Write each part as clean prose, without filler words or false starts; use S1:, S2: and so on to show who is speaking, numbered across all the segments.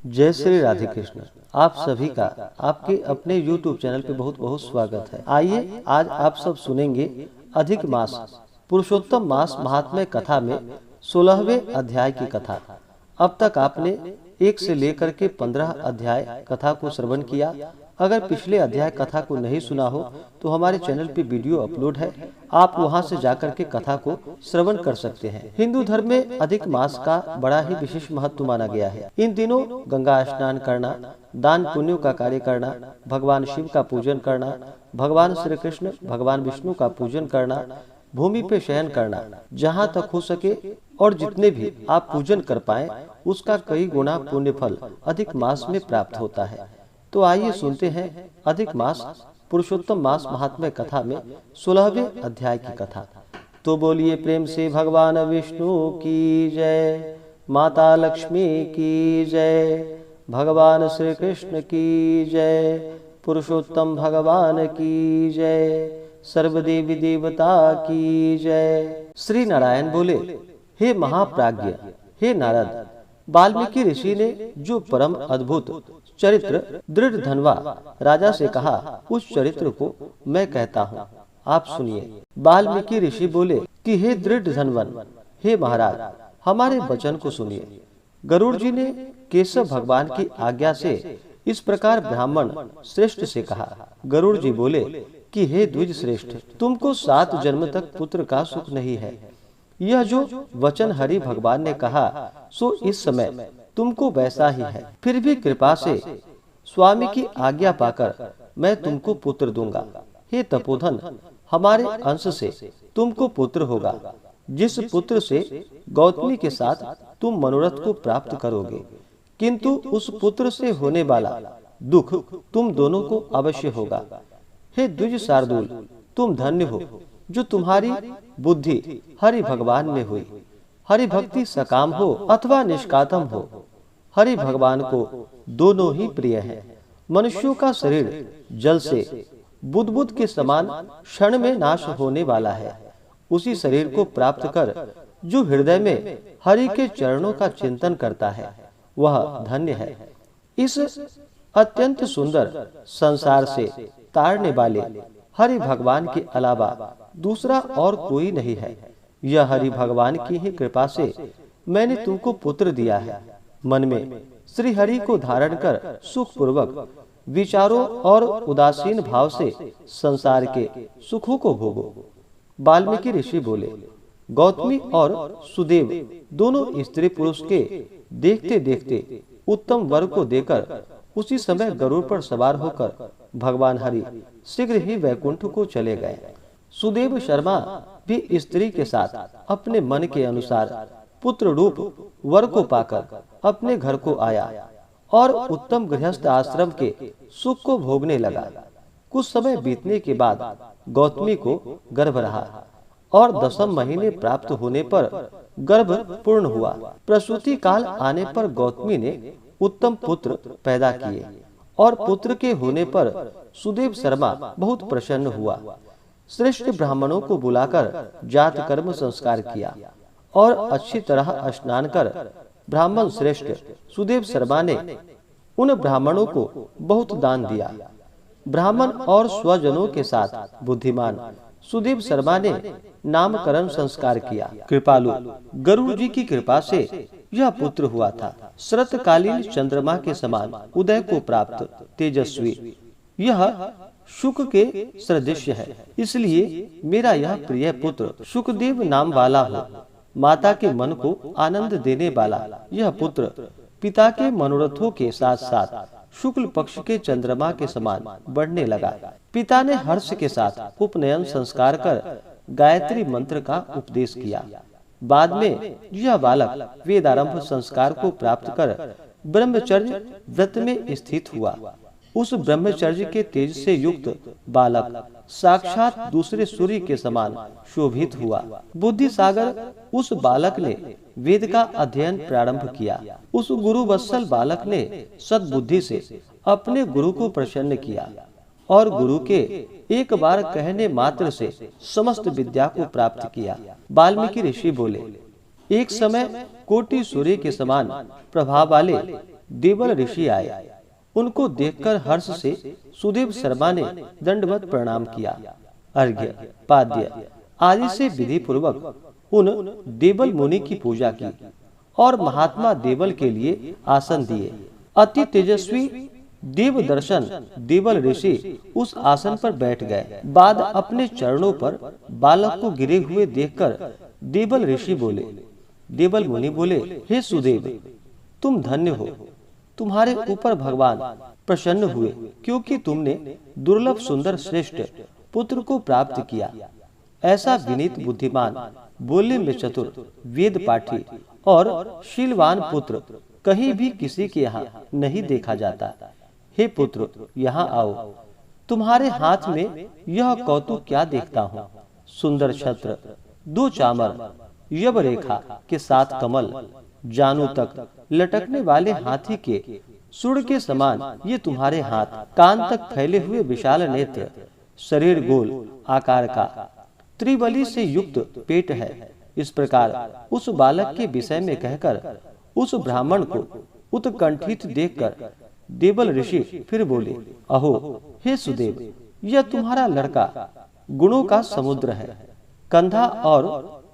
S1: जय श्री राधे कृष्ण। आप सभी का आपके अपने YouTube चैनल पे बहुत बहुत स्वागत है। आइए आज आप सब सुनेंगे अधिक मास पुरुषोत्तम मास महात्म्य कथा में 16वें अध्याय की कथा। अब तक आपने 1 से लेकर के 15 अध्याय कथा को श्रवण किया। अगर पिछले अध्याय कथा को नहीं सुना हो तो हमारे चैनल पे वीडियो अपलोड है, आप वहां से जाकर के कथा को श्रवण कर सकते हैं। हिंदू धर्म में अधिक मास का बड़ा ही विशेष महत्व माना गया है। इन दिनों गंगा स्नान करना, दान पुण्यों का कार्य करना, भगवान शिव का पूजन करना, भगवान श्री कृष्ण भगवान विष्णु का पूजन करना, भूमि पे शयन करना, जहाँ तक हो सके और जितने भी आप पूजन कर पाए उसका कई गुना पुण्य फल अधिक मास में प्राप्त होता है। तो आइए सुनते हैं अधिक मास पुरुषोत्तम मास महात्म्य कथा में 16वें अध्याय की कथा। तो बोलिए प्रेम से भगवान विष्णु की जय, माता लक्ष्मी की जय, भगवान श्री कृष्ण की जय, पुरुषोत्तम भगवान की जय, सर्वदेवी देवता की जय। श्री नारायण बोले, हे महाप्राज्ञ, हे नारद, वाल्मीकि ऋषि ने जो परम अद्भुत चरित्र दृढ़ धनवा राजा से कहा, उस चरित्र को मैं कहता हूँ, आप सुनिए। वाल्मीकि ऋषि बोले कि हे दृढ़ धनवन, हे महाराज, हमारे वचन को सुनिए। गरुड़ जी ने केशव भगवान की आज्ञा से इस प्रकार ब्राह्मण श्रेष्ठ से कहा। गरुड़ जी बोले कि हे द्विज श्रेष्ठ, तुमको 7 जन्म तक पुत्र का सुख नहीं है। यह जो वचन हरि भगवान ने कहा सो इस समय तुमको वैसा ही है। फिर भी कृपा से स्वामी की आज्ञा पाकर मैं तुमको पुत्र दूंगा। हे तपोधन, हमारे अंश से तुमको पुत्र होगा, जिस पुत्र से गौतमी के साथ तुम मनोरथ को प्राप्त करोगे। किंतु उस पुत्र से होने वाला दुख तुम दोनों को अवश्य होगा। हे द्विज शार्दूल, तुम धन्य हो जो तुम्हारी बुद्धि हरि भगवान में हुई। हरि भक्ति सकाम हो अथवा निष्काम हो, हरि भगवान को दोनों ही प्रिय है। मनुष्यों का शरीर जल से बुदबुद के समान क्षण में नाश होने वाला है। उसी शरीर को प्राप्त कर जो हृदय में हरि के चरणों का चिंतन करता है वह धन्य है। इस अत्यंत सुंदर संसार से तारने वाले हरि भगवान के अलावा दूसरा और कोई नहीं है। यह हरि भगवान की ही कृपा से मैंने तुमको पुत्र दिया है। मन में श्री हरि को धारण कर सुख पूर्वक विचारों और उदासीन भाव से संसार के सुखों को भोगो। वाल्मीकि ऋषि बोले, गौतमी और सुदेव दोनों स्त्री पुरुष के देखते देखते उत्तम वर को देकर उसी समय गरुड़ पर सवार होकर भगवान हरि शीघ्र ही वैकुंठ को चले गए। सुदेव शर्मा भी स्त्री के साथ अपने मन के अनुसार पुत्र रूप वर को पाकर अपने घर को आया और उत्तम गृहस्थ आश्रम के सुख को भोगने लगा। कुछ समय बीतने के बाद गौतमी को गर्भ रहा और 10वें महीने प्राप्त होने पर गर्भ पूर्ण हुआ। प्रसूति काल आने पर गौतमी ने उत्तम पुत्र पैदा किए और पुत्र के होने पर सुदेव शर्मा बहुत प्रसन्न हुआ। श्रेष्ठ ब्राह्मणों को बुलाकर जात कर्म संस्कार किया और अच्छी तरह स्नान कर ब्राह्मण श्रेष्ठ सुदेव शर्मा ने उन ब्राह्मणों को बहुत दान दिया। ब्राह्मण और स्वजनों के साथ बुद्धिमान सुदेव शर्मा ने नामकरण संस्कार किया। कृपालु गरुड़ जी की कृपा से यह पुत्र हुआ था। शरतकालीन चंद्रमा के समान उदय को प्राप्त तेजस्वी यह शुक के सदृश है। इसलिए मेरा यह प्रिय पुत्र शुकदेव नाम वाला हो। माता के मन को आनंद देने वाला यह पुत्र पिता के मनोरथों के साथ साथ शुक्ल पक्ष के चंद्रमा के समान बढ़ने लगा। पिता ने हर्ष के साथ उपनयन संस्कार कर गायत्री मंत्र का उपदेश किया। बाद में यह बालक वेदारंभ संस्कार को प्राप्त कर ब्रह्मचर्य व्रत में स्थित हुआ। उस ब्रह्मचर्य के तेज से युक्त बालक साक्षात दूसरे सूर्य के समान शोभित हुआ। बुद्धि सागर उस बालक ने वेद का अध्ययन प्रारंभ किया। उस गुरु वत्सल बालक ने सद्बुद्धि से अपने गुरु को प्रसन्न किया और गुरु के एक बार कहने मात्र से समस्त विद्या को प्राप्त किया। वाल्मीकि ऋषि बोले, एक समय कोटि सूर्य के समान प्रभाव वाले देवल ऋषि आए। उनको देखकर हर्ष से सुदेव शर्मा ने दंडवत प्रणाम किया। अर्घ्य पाद्य आदि से विधि पूर्वक उन देवल मुनि की पूजा की और महात्मा देवल के लिए आसन दिए। अति तेजस्वी देव दर्शन देवल ऋषि उस आसन पर बैठ गए। बाद अपने चरणों पर बालक को गिरे हुए देखकर देवल ऋषि बोले, देवल मुनि बोले, हे सुदेव, तुम धन्य हो। तुम्हारे ऊपर भगवान प्रसन्न हुए, क्योंकि तुमने दुर्लभ सुंदर श्रेष्ठ पुत्र को प्राप्त किया। ऐसा विनीत बुद्धिमान, बोलने में चतुर, वेद पाठी और शीलवान पुत्र कहीं भी किसी के यहाँ नहीं देखा जाता। हे पुत्र, यहाँ आओ। तुम्हारे हाथ में यह कौतुक क्या देखता हूँ? सुंदर छत्र, 2 चामर, यव रेखा के साथ कमल, जानू तक लटकने वाले हाथी के सूंड के समान ये तुम्हारे हाथ, कान तक फैले हुए विशाल नेत्र, शरीर गोल आकार का, त्रिबली से युक्त पेट है। इस प्रकार उस बालक के विषय में कहकर उस ब्राह्मण को उत्कंठित देखकर देवल ऋषि फिर बोले, अहो हे सुदेव, यह तुम्हारा लड़का गुणों का समुद्र है। कंधा और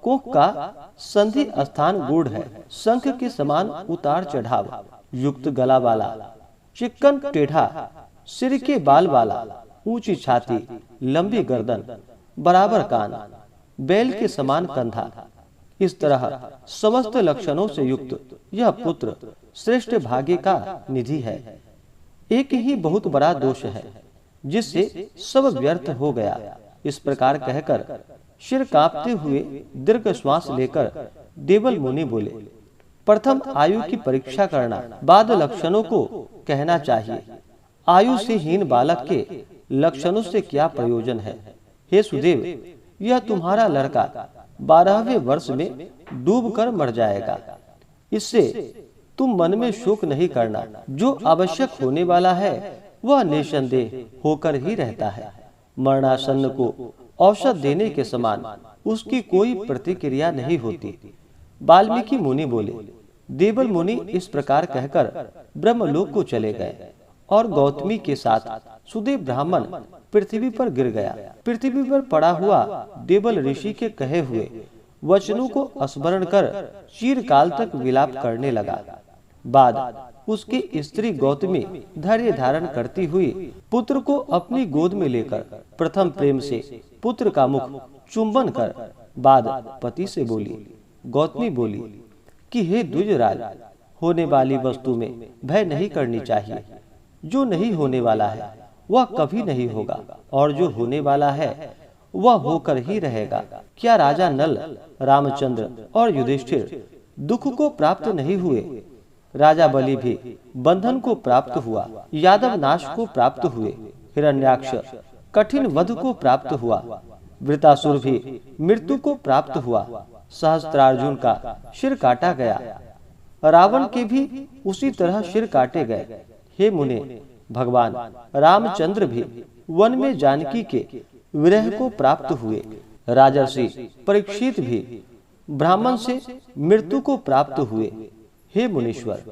S1: कोख का संधि स्थान गूढ़ है। शंख के समान उतार चढ़ाव युक्त गला वाला, चिकन टेढ़ा, सिर के बाल वाला, ऊंची छाती, लंबी गर्दन, बराबर कान, बैल के समान कंधा, इस तरह समस्त लक्षणों से युक्त यह पुत्र श्रेष्ठ भाग्य का निधि है। एक ही बहुत बड़ा दोष है, जिससे सब व्यर्थ हो गया। इस प्रकार कहकर सिर कांपते हुए दीर्घ श्वास लेकर देवल मुनि बोले, प्रथम आयु की परीक्षा करना, बाद लक्षणों को कहना चाहिए। आयु से हीन बालक के लक्षणों से क्या प्रयोजन है? हे सुदेव, यह तुम्हारा लड़का 12वें वर्ष में डूबकर मर जाएगा। इससे तुम मन में शोक नहीं करना। जो आवश्यक होने वाला है वह निसंदेह होकर ही रहता है। मरणासन्न को औषध देने के समान उसकी कोई प्रतिक्रिया नहीं होती। वाल्मीकि मुनि बोले, देवल मुनि इस प्रकार कहकर ब्रह्मलोक को चले गए और गौतमी के साथ सुदेव ब्राह्मण पृथ्वी पर गिर गया। पृथ्वी पर पड़ा हुआ देवल ऋषि के कहे हुए वचनों को स्मरण कर चिरकाल तक विलाप करने लगा। बाद उसकी स्त्री गौतमी धैर्य धारण करती हुई पुत्र को अपनी गोद में लेकर प्रथम प्रेम से पुत्र का मुख चुंबन कर बाद पति से बोली। गौतमी बोली कि हे द्विजराज, होने वाली वस्तु में भय नहीं करनी चाहिए। जो नहीं होने वाला है वह कभी नहीं होगा, और जो होने वाला है वह होकर ही रहेगा। क्या राजा नल, रामचंद्र और युधिष्ठिर दुख को प्राप्त नहीं हुए? राजा बलि भी बंधन को प्राप्त हुआ, यादव नाश को प्राप्त हुए, हिरण्याक्ष कठिन वध को प्राप्त हुआ, वृतासुर भी मृत्यु को प्राप्त हुआ, सहस्त्रार्जुन का सिर काटा गया, रावण के भी उसी तरह सिर काटे गए। हे मुने, भगवान रामचंद्र भी वन में जानकी के विरह को प्राप्त हुए, राजर्षि परीक्षित भी ब्राह्मण से मृत्यु को प्राप्त हुए। हे मुनीश्वर,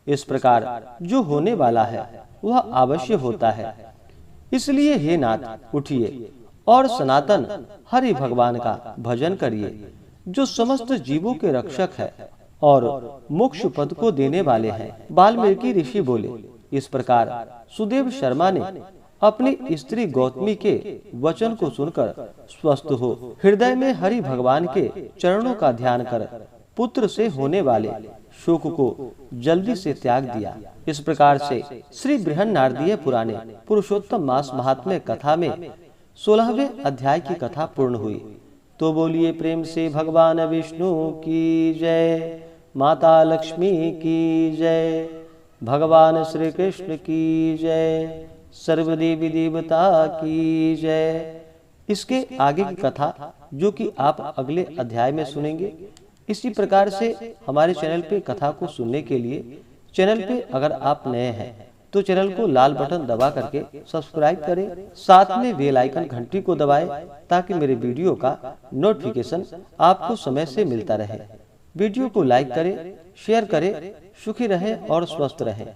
S1: इस प्रकार जो होने वाला है वह अवश्य होता है। इसलिए हे नाथ, उठिए और सनातन हरि भगवान का भजन करिए, जो समस्त जीवों के रक्षक है और मोक्ष पद को देने वाले हैं। वाल्मीकि ऋषि बोले। इस प्रकार सुदेव शर्मा ने अपनी स्त्री गौतमी के वचन को सुनकर स्वस्थ हो हृदय में हरि भगवान के चरणों का ध्यान कर पुत्र से होने वाले शोक को जल्दी से त्याग दिया। इस प्रकार से श्री बृहन्नारदीय पुराणे पुरुषोत्तम मास महात्म्य कथा में 16वें अध्याय की कथा पूर्ण हुई। तो बोलिए प्रेम से भगवान विष्णु की जय, माता लक्ष्मी की जय, भगवान श्री कृष्ण की जय, सर्वदेवी देवता की जय। इसके आगे की कथा जो कि आप अगले अध्याय में सुनेंगे। इसी प्रकार से हमारे चैनल पे कथा को सुनने के लिए चैनल पे अगर आप नए हैं तो चैनल को लाल बटन दबा करके सब्सक्राइब करें, साथ में बेल आइकन घंटी को दबाएं ताकि मेरे वीडियो का नोटिफिकेशन आपको समय से मिलता रहे। वीडियो को लाइक करें, शेयर करें। सुखी रहें और स्वस्थ रहें।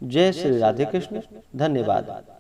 S1: जय श्री राधे कृष्ण। धन्यवाद।